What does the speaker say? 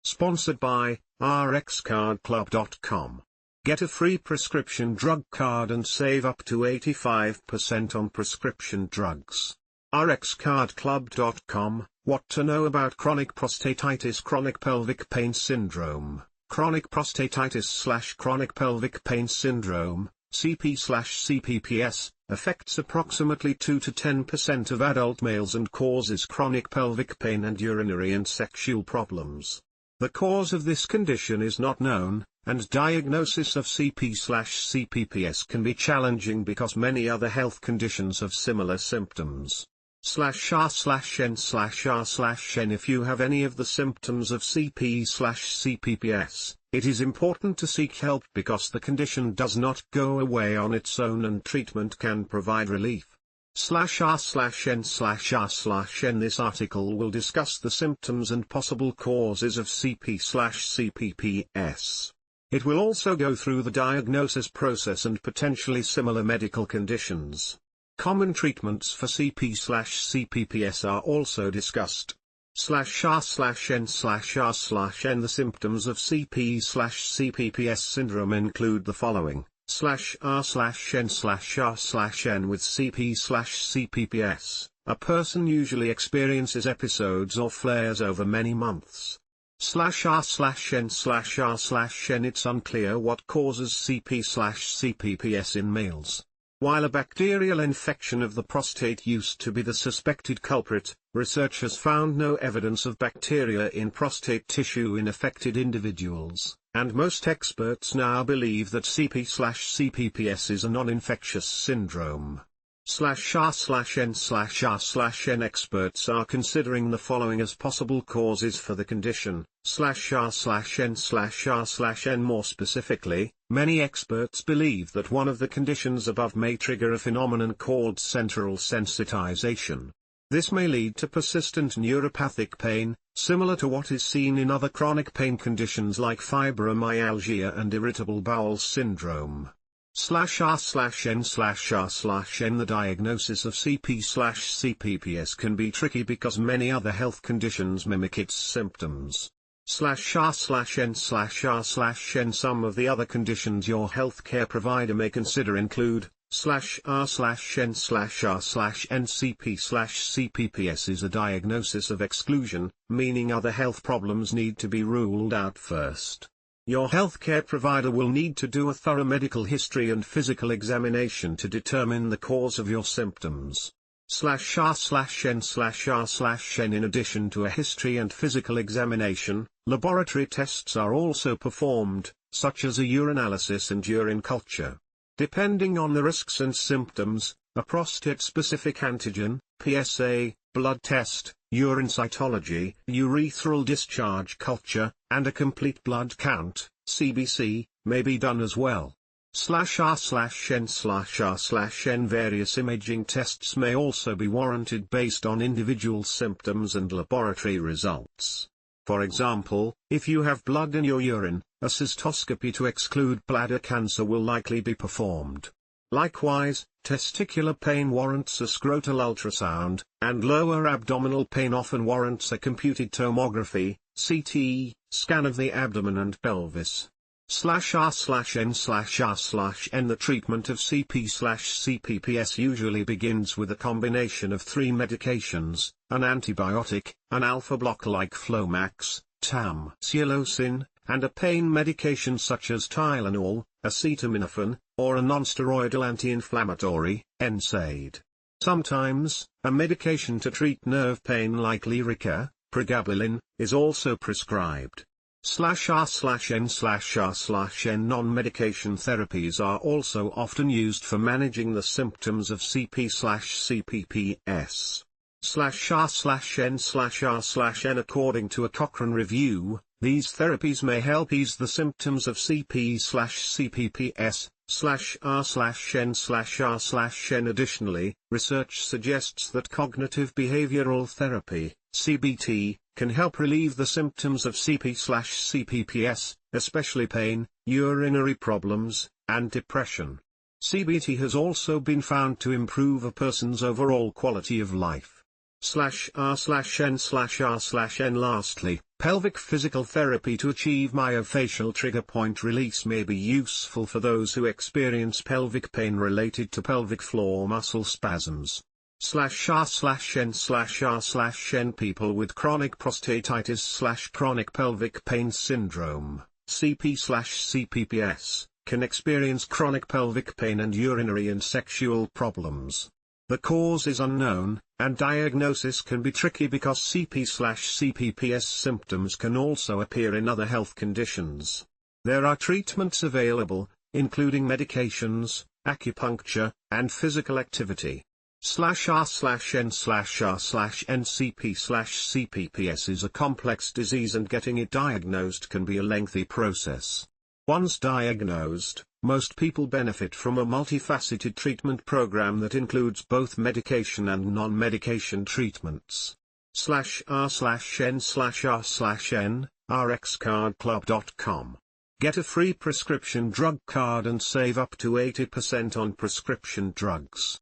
Sponsored by rxcardclub.com. Get a free prescription drug card and save up to 85% on prescription drugs. rxcardclub.com. What to know about chronic prostatitis, chronic pelvic pain syndrome, chronic prostatitis/chronic pelvic pain syndrome, CP/CPPS, affects approximately 2 to 10% of adult males and causes chronic pelvic pain and urinary and sexual problems. The cause of this condition is not known, and diagnosis of CP/CPPS can be challenging because many other health conditions have similar symptoms. /r/n/r/n If you have any of the symptoms of CP/CPPS, it is important to seek help because the condition does not go away on its own and treatment can provide relief. /r/n/r/n This article will discuss the symptoms and possible causes of CP/CPPS. It will also go through the diagnosis process and potentially similar medical conditions. Common treatments for CP/CPPS are also discussed. /r/n/r/n The symptoms of CP/CPPS syndrome include the following. /r/n/r/n With CP/CPPS, a person usually experiences episodes or flares over many months. /r/n/r/n It's unclear what causes CP/CPPS in males. While a bacterial infection of the prostate used to be the suspected culprit, research has found no evidence of bacteria in prostate tissue in affected individuals, and most experts now believe that CP/CPPS is a non-infectious syndrome. /r/n/r/n Experts are considering the following as possible causes for the condition. /r/n/r/n More specifically, many experts believe that one of the conditions above may trigger a phenomenon called central sensitization. This may lead to persistent neuropathic pain, similar to what is seen in other chronic pain conditions like fibromyalgia and irritable bowel syndrome. /r/n/r/n The diagnosis of CP/CPPS can be tricky because many other health conditions mimic its symptoms. /r/n/r/n Some of the other conditions your healthcare provider may consider include /r/n/r/n CP/CPPS is a diagnosis of exclusion, meaning other health problems need to be ruled out first. Your healthcare provider will need to do a thorough medical history and physical examination to determine the cause of your symptoms. /r/n/r/n In addition to a history and physical examination, laboratory tests are also performed, such as a urinalysis and urine culture. Depending on the risks and symptoms, a prostate-specific antigen, PSA, blood test, urine cytology, urethral discharge culture, and a complete blood count, CBC, may be done as well. /r/n/r/n Various imaging tests may also be warranted based on individual symptoms and laboratory results. For example, if you have blood in your urine, a cystoscopy to exclude bladder cancer will likely be performed. Likewise, testicular pain warrants a scrotal ultrasound, and lower abdominal pain often warrants a computed tomography, CT, scan of the abdomen and pelvis. /r/n/r/n The treatment of CP/CPPS usually begins with a combination of 3 medications, an antibiotic, an alpha blocker like Flomax, tamsulosin, and a pain medication such as Tylenol, acetaminophen, or a nonsteroidal anti-inflammatory, NSAID. Sometimes, a medication to treat nerve pain like Lyrica, pregabalin, is also prescribed. /r/n/r/n Non-medication therapies are also often used for managing the symptoms of CP/CPPS. /r/n/r/n According to a Cochrane review, these therapies may help ease the symptoms of CP/CPPS. /r/n/r/n Additionally, research suggests that cognitive behavioral therapy, CBT, can help relieve the symptoms of CP/CPPS, especially pain, urinary problems, and depression. CBT has also been found to improve a person's overall quality of life. /r/n/r/n. Lastly, pelvic physical therapy to achieve myofascial trigger point release may be useful for those who experience pelvic pain related to pelvic floor muscle spasms. /r/n/r/n. People with chronic prostatitis/chronic pelvic pain syndrome, CP/CPPS, can experience chronic pelvic pain and urinary and sexual problems. The cause is unknown, and diagnosis can be tricky because CP/CPPS symptoms can also appear in other health conditions. There are treatments available, including medications, acupuncture, and physical activity. /r/n/r/n. CP/CPPS is a complex disease and getting it diagnosed can be a lengthy process. Once diagnosed, most people benefit from a multifaceted treatment program that includes both medication and non-medication treatments. /r/n/r/n, rxcardclub.com. Get a free prescription drug card and save up to 80% on prescription drugs.